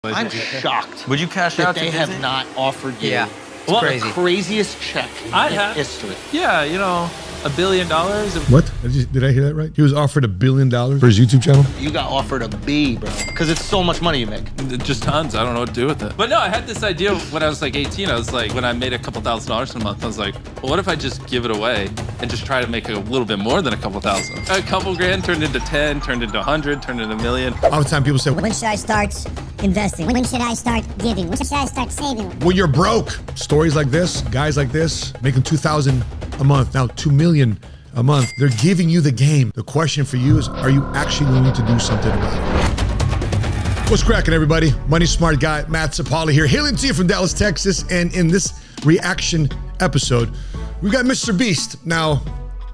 I'm shocked. Would you cash that out they to have Disney? not offered you Crazy. the craziest check in history? Yeah, you know, $1 billion. What? Did I hear that right? He was offered $1 billion for his YouTube channel? You got offered a B, bro, because it's so much money you make. Just tons. I don't know what to do with it. But no, I had this idea when I was like 18. I was like, when I made a couple $1,000s a month, I was like, well, what if I just give it away and just try to make a little bit more than a couple thousand? A couple grand turned into 10, turned into 100, turned into $1 million. All the time people say, when should I start investing? When should I start giving? When should I start saving? when you're broke, stories like this, guys like this, making $2,000 a month, now $2 million a month, they're giving you the game. The question for you is, are you actually willing to do something about it? What's cracking, everybody? Money Smart Guy, Matt Sapali here, hailing to you from Dallas, Texas. And in this reaction episode, we've got MrBeast. Now,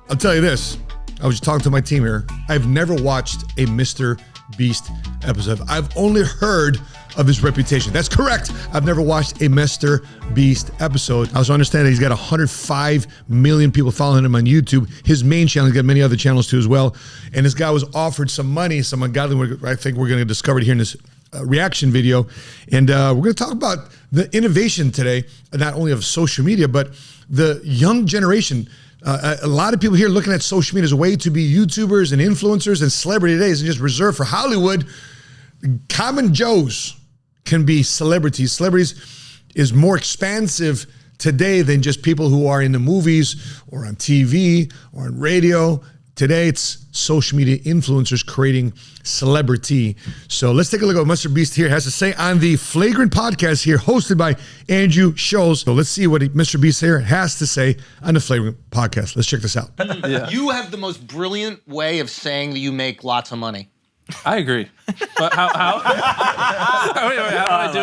I'll tell you this. I was just talking to my team here. I've never watched a MrBeast episode. I've only heard of his reputation. That's correct. I've never watched a MrBeast episode. I also understand that he's got 105 million people following him on YouTube. His main channel, he's got many other channels too as well. And this guy was offered some money, some ungodly, I think we're going to discover it here in this reaction video. And we're going to talk about the innovation today, not only of social media, but the young generation. A lot of people here looking at social media as a way to be YouTubers and influencers and celebrity today isn't just reserved for Hollywood. Common Joes can be celebrities. Celebrities is more expansive today than just people who are in the movies or on TV or on radio. Today, it's social media influencers creating celebrity. So let's take a look at what MrBeast here has to say on the Flagrant podcast here, hosted by Andrew Schultz. So let's see what MrBeast here has to say on the Flagrant podcast. Let's check this out. Yeah. You have the most brilliant way of saying that you make lots of money. I agree. But how? Wait, how do I do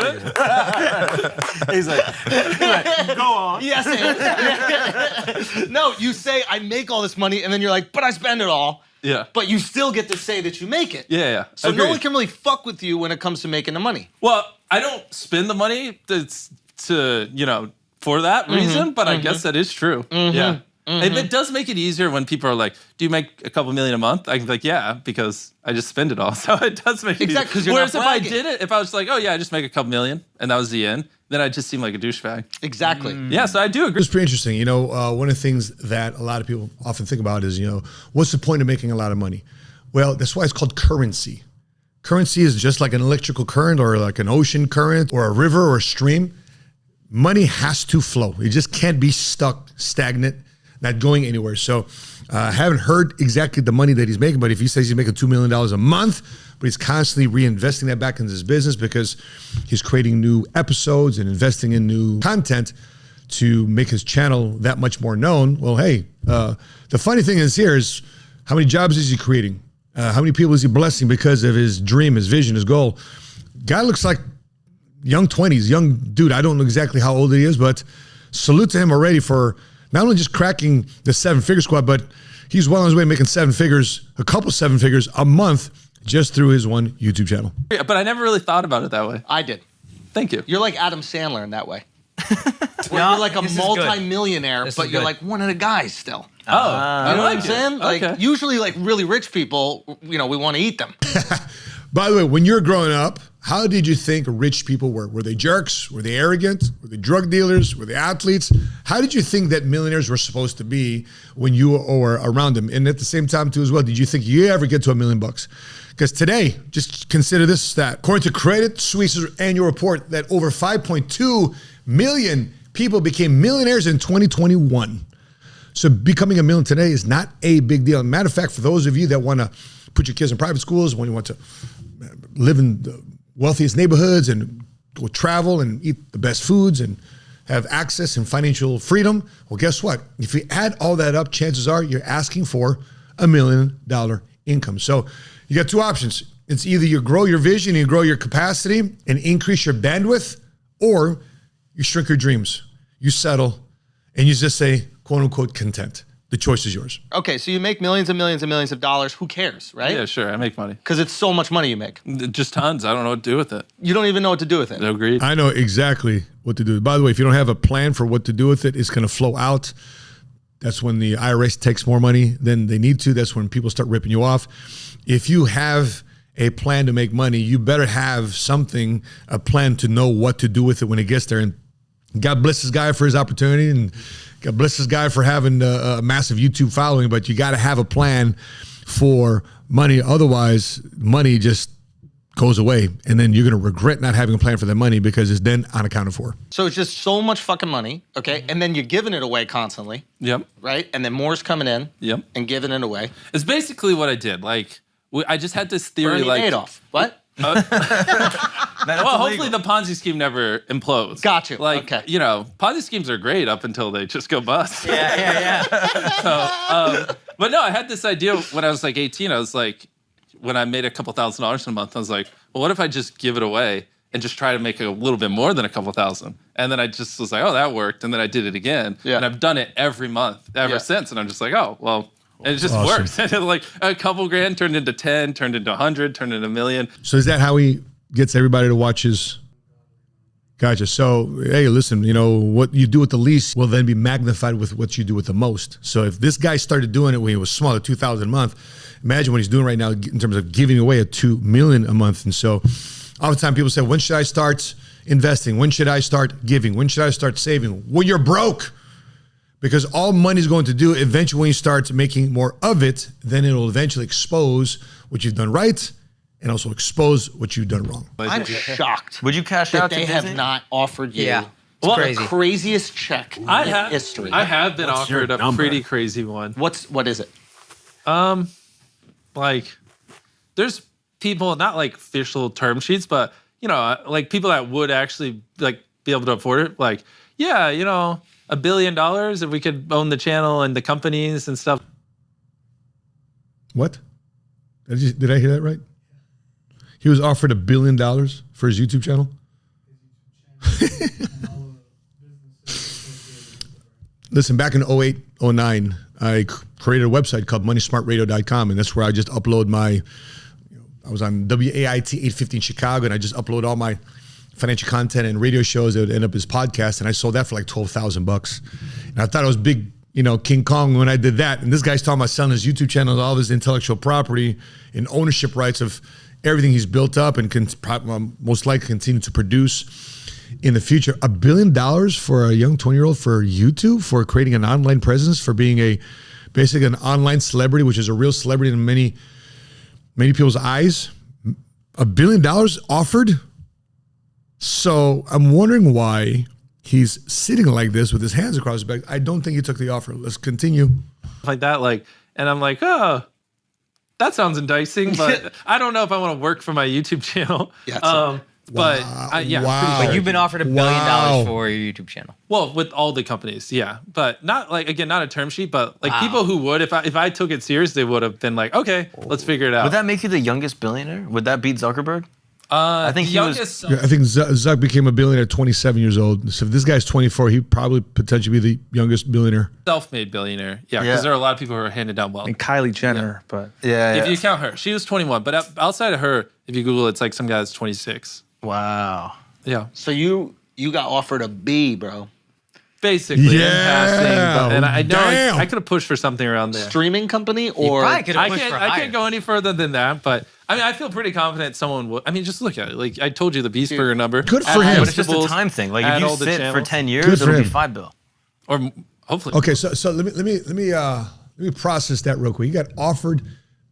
it? He's like, go on. Yes. No, you say, I make all this money, and then you're like, but I spend it all. Yeah. But you still get to say that you make it. Yeah. So no Agreed. one can really fuck with you when it comes to making the money. Well, I don't spend the money for that reason, but I guess that is true. Yeah. And it does make it easier when people are like, do you make a couple million a month? I can be like, yeah, because I just spend it all. So it does make it easier. Exactly, 'cause you're Whereas not if I bragging. did it, if I was like, oh yeah, I just make a couple million, and that was the end, then I just seem like a douchebag. Exactly. Yeah, so I do agree. It's pretty interesting. You know, one of the things that a lot of people often think about is, what's the point of making a lot of money? Well, that's why it's called currency. Currency is just like an electrical current or like an ocean current or a river or a stream. Money has to flow. It just can't be stuck, stagnant, not going anywhere. So I haven't heard exactly the money that he's making, but if he says he's making $2 million a month, but he's constantly reinvesting that back into his business because he's creating new episodes and investing in new content to make his channel that much more known. Well, hey, the funny thing is here is how many jobs is he creating? How many people is he blessing because of his dream, his vision, his goal? Guy looks like young 20s, young dude. I don't know exactly how old he is, but salute to him already for not only just cracking the 7-figure squad, but he's well on his way making a couple 7 figures a month just through his one YouTube channel. But I never really thought about it that way. I did. Thank you. You're like Adam Sandler in that way. Where you're like a multi-millionaire, but you're like one of the guys still. Oh, You I know what I'm like it. saying? Like Okay. usually like really rich people, we want to eat them. By the way, when you were growing up, how did you think rich people were? Were they jerks? Were they arrogant? Were they drug dealers? Were they athletes? How did you think that millionaires were supposed to be when you were around them? And at the same time, too, as well, did you think you ever get to $1 million? Because today, just consider this stat. According to Credit Suisse's annual report, that over 5.2 million people became millionaires in 2021. So becoming a millionaire today is not a big deal. Matter of fact, for those of you that want to put your kids in private schools, when you want to live in the wealthiest neighborhoods and go travel and eat the best foods and have access and financial freedom, well, guess what? If you add all that up, chances are you're asking for $1 million income. So you got two options. It's either you grow your vision, you grow your capacity and increase your bandwidth, or you shrink your dreams. You settle and you just say, quote unquote, content. The choice is yours. Okay, so you make millions and millions and millions of dollars. Who cares, right? Yeah, sure. I make money. Because it's so much money you make. Just tons. I don't know what to do with it. You don't even know what to do with it. Agreed. I know exactly what to do. By the way, if you don't have a plan for what to do with it, it's going to flow out. That's when the IRS takes more money than they need to. That's when people start ripping you off. If you have a plan to make money, you better have something, a plan to know what to do with it when it gets there. And God bless this guy for his opportunity, and God bless this guy for having a massive YouTube following, but you got to have a plan for money. Otherwise, money just goes away, and then you're going to regret not having a plan for that money because it's then unaccounted for. So it's just so much fucking money, okay? And then you're giving it away constantly. Yep. Right? And then more's coming in. Yep. And giving it away. It's basically what I did. Like, I just had this theory, Bernie like Madoff. What? well, hopefully the Ponzi scheme never implodes. Got you. Like, okay. you know, Ponzi schemes are great up until they just go bust. Yeah. So, but no, I had this idea when I was like 18. I was like, when I made a couple $1,000s a month, I was like, well, what if I just give it away and just try to make a little bit more than a couple thousand? And then I just was like, oh, that worked. And then I did it again. Yeah. And I've done it every month ever since. And I'm just like, oh, well, and it just works. And like a couple grand turned into 10, turned into 100, turned into 1 million. So is that how he gets everybody to watch his? Gotcha. So, hey, listen, you know, what you do with the least will then be magnified with what you do with the most. So if this guy started doing it when he was small, at $2,000 a month, imagine what he's doing right now in terms of giving away at $2 million a month. And so all the time people say, when should I start investing? When should I start giving? When should I start saving? Well, you're broke. Because all money's going to do, eventually when you start making more of it, then it'll eventually expose what you've done right and also expose what you've done wrong. I'm shocked. Would you cash that out to they Disney? have not offered you Well, the craziest check in history? I have been offered a pretty crazy one. What is it? Like, there's people, not like official term sheets, but, you know, like people that would actually like be able to afford it. Like, yeah, you know, $1 billion if we could own the channel and the companies and stuff. What? Did I hear that right? He was offered $1 billion for his YouTube channel? Listen, back in 08, 09, I created a website called moneysmartradio.com, and that's where I just upload my, I was on WAIT 850 in Chicago, and I just upload all my financial content and radio shows that would end up as podcasts, and I sold that for like $12,000. And I thought I was big, you know, King Kong when I did that. And this guy's talking about selling his YouTube channel, all of his intellectual property and ownership rights of everything he's built up and can most likely continue to produce in the future. $1 billion for a young 20-year-old for YouTube, for creating an online presence, for being basically an online celebrity, which is a real celebrity in many people's eyes. $1 billion offered. So I'm wondering why he's sitting like this with his hands across his back. I don't think he took the offer. Let's continue. Like that, like, and I'm like, oh, that sounds enticing, but I don't know if I want to work for my YouTube channel. Yeah, but But you've been offered $1 billion for your YouTube channel. Well, with all the companies, yeah, but not like, again, not a term sheet, but like people who would, if I took it serious, they would have been like, okay, let's figure it out. Would that make you the youngest billionaire? Would that beat Zuckerberg? I think I think Zuck became a billionaire at 27 years old. So if this guy's 24, he'd probably potentially be the youngest billionaire. Self-made billionaire, yeah, because there are a lot of people who are handed down wealth. And Kylie Jenner, but if you count her, she was 21, but outside of her, if you Google, it's like some guy that's 26. Wow. Yeah. So you got offered a B, bro. Basically, yeah. in passing, and I know I could have pushed for something around there. Streaming company, or I can't go any further than that, but I mean, I feel pretty confident someone would. I mean, just look at it. Like I told you, the Beast Burger number. Good for him. But it's just a time thing. Like if you sit for 10 years, Good for it'll be him. $5 billion. Or hopefully. Okay, so let me process that real quick. He got offered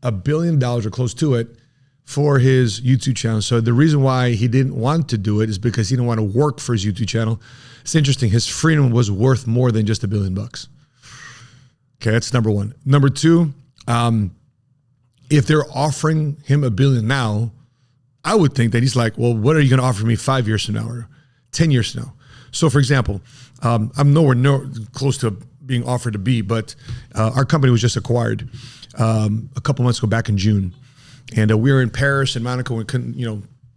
$1 billion or close to it for his YouTube channel. So the reason why he didn't want to do it is because he didn't want to work for his YouTube channel. It's interesting. His freedom was worth more than just $1 billion. Okay, that's number one. Number two, if they're offering him $1 billion now, I would think that he's like, well, what are you going to offer me 5 years from now or 10 years from now? So, for example, I'm nowhere close to being offered a B, but our company was just acquired a couple months ago, back in June, and we were in Paris and Monaco. We couldn't,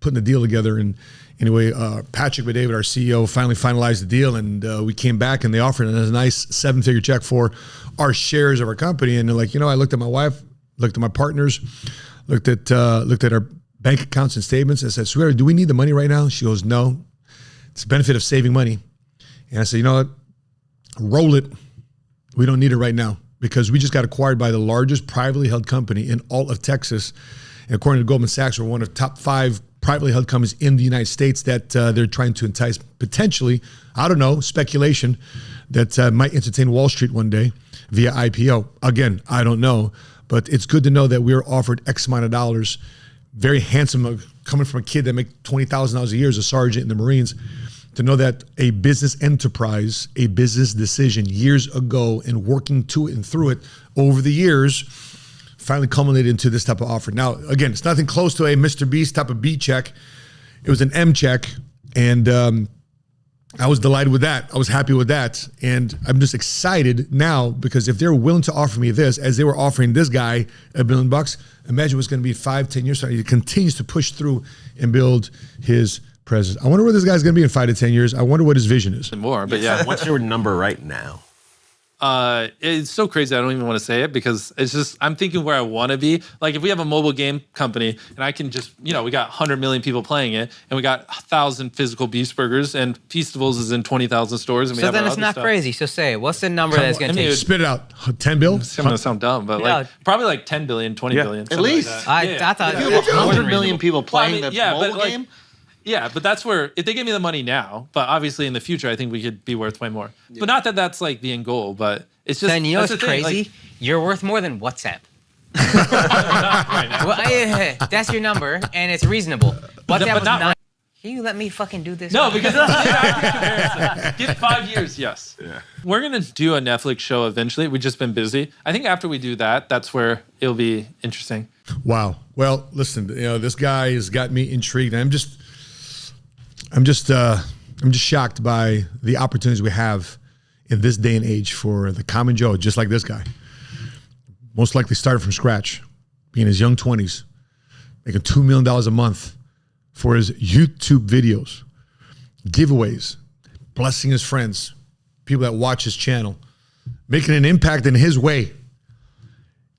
putting the deal together. And anyway, Patrick McDavid, our CEO, finally finalized the deal, and we came back and they offered us a nice 7-figure check for our shares of our company. And they're like, I looked at my wife, looked at my partners, looked at our bank accounts and statements, and said, "Sweetheart, do we need the money right now?" She goes, "No, it's the benefit of saving money." And I said, "You know what? Roll it. We don't need it right now because we just got acquired by the largest privately held company in all of Texas." And according to Goldman Sachs, we're one of the top 5 privately held companies in the United States that they're trying to entice potentially, I don't know, speculation that might entertain Wall Street one day via IPO. Again, I don't know, but it's good to know that we're offered X amount of dollars. Very handsome, coming from a kid that makes $20,000 a year as a sergeant in the Marines, to know that a business enterprise, a business decision years ago and working to it and through it over the years finally culminated into this type of offer. Now, again, it's nothing close to a MrBeast type of B check. It was an M check, and I was delighted with that. I was happy with that. And I'm just excited now because if they're willing to offer me this, as they were offering this guy $1 billion, imagine what's going to be 5-10 years from now. He continues to push through and build his presence. I wonder where this guy's going to be in 5 to 10 years. I wonder what his vision is. More, but yeah. What's your number right now? It's so crazy. I don't even want to say it because it's just, I'm thinking where I want to be. Like if we have a mobile game company and I can just, we got 100 million people playing it and we got 1,000 physical Beast Burgers and Feastables is in 20,000 stores. And we so have then it's not stuff. crazy. So say it. What's the number that's going to take? Spit it out. 10 bill? It's going to sound dumb, but probably like 10 billion, 20 billion. At least. Like I thought if you have 100 million people playing the mobile game. Yeah, but that's where, if they give me the money now, but obviously in the future, I think we could be worth way more. Yeah. But not that that's like the end goal, but it's just. Then what's crazy? You're worth more than WhatsApp. Well, that's your number, and it's reasonable. WhatsApp was not. Can you let me fucking do this? No, because give 5 years, yes. Yeah. We're gonna do a Netflix show eventually. We've just been busy. I think after we do that, that's where it'll be interesting. Wow. Well, listen, this guy has got me intrigued. I'm just shocked by the opportunities we have in this day and age for the common Joe, just like this guy. Most likely started from scratch, being in his young 20s, making $2 million a month for his YouTube videos, giveaways, blessing his friends, people that watch his channel, making an impact in his way.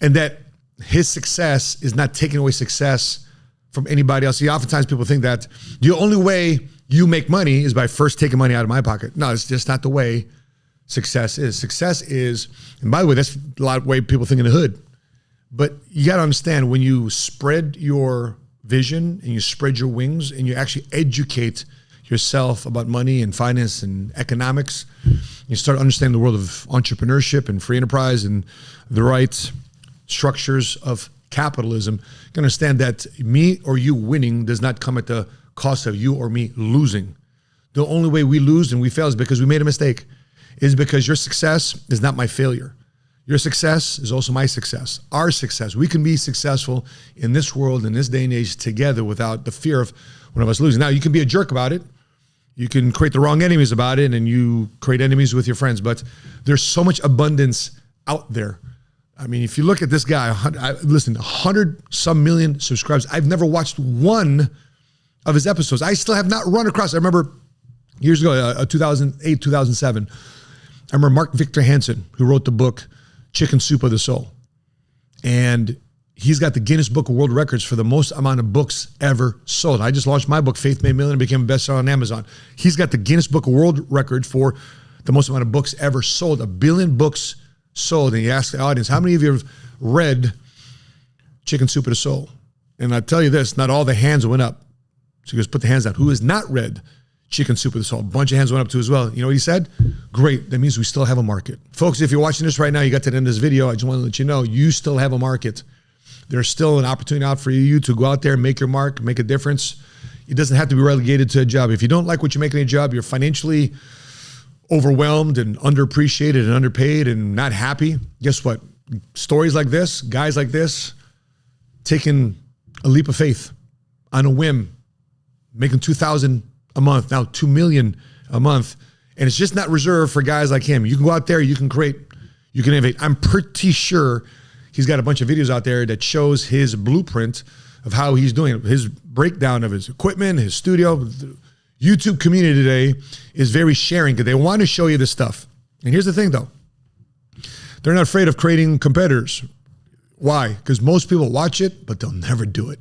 And that his success is not taking away success from anybody else. See, oftentimes people think that the only way you make money is by first taking money out of my pocket. No, it's just not the way success is. Success is, and by the way, that's a lot of way people think in the hood. But you got to understand, when you spread your vision and you spread your wings and you actually educate yourself about money and finance and economics, you start understanding the world of entrepreneurship and free enterprise and the right structures of capitalism. You can understand that me or you winning does not come at the cost of you or me losing. The only way we lose and we fail is because we made a mistake. Is because your success is not my failure. Your success is also my success. Our success. We can be successful in this world, in this day and age, together without the fear of one of us losing. Now, you can be a jerk about it. You can create the wrong enemies about it, and you create enemies with your friends. But there's so much abundance out there. I mean, if you look at this guy, 100-some million subscribers. I've never watched one of his episodes. I still have not run across. I remember years ago, 2008, 2007. I remember Mark Victor Hansen, who wrote the book Chicken Soup of the Soul. And he's got the Guinness Book of World Records for the most amount of books ever sold. I just launched my book, Faith Made Millionaire, and became a bestseller on Amazon. He's got the Guinness Book of World Record for the most amount of books ever sold, 1 billion books sold. And he asked the audience, how many of you have read Chicken Soup of the Soul? And I tell you this, not all the hands went up. So he goes, put the hands down. Who has not read Chicken Soup of the Soul? A bunch of hands went up too as well. You know what he said? Great. That means we still have a market. Folks, if you're watching this right now, you got to the end of this video, I just want to let you know, you still have a market. There's still an opportunity out for you to go out there and make your mark, make a difference. It doesn't have to be relegated to a job. If you don't like what you make in a job, you're financially overwhelmed and underappreciated and underpaid and not happy, guess what? Stories like this, guys like this, taking a leap of faith on a whim, making $2,000 a month, now $2 million a month. And it's just not reserved for guys like him. You can go out there, you can create, you can innovate. I'm pretty sure he's got a bunch of videos out there that shows his blueprint of how he's doing it, his breakdown of his equipment, his studio. The YouTube community today is very sharing because they want to show you this stuff. And here's the thing though, they're not afraid of creating competitors. Why? Because most people watch it, but they'll never do it.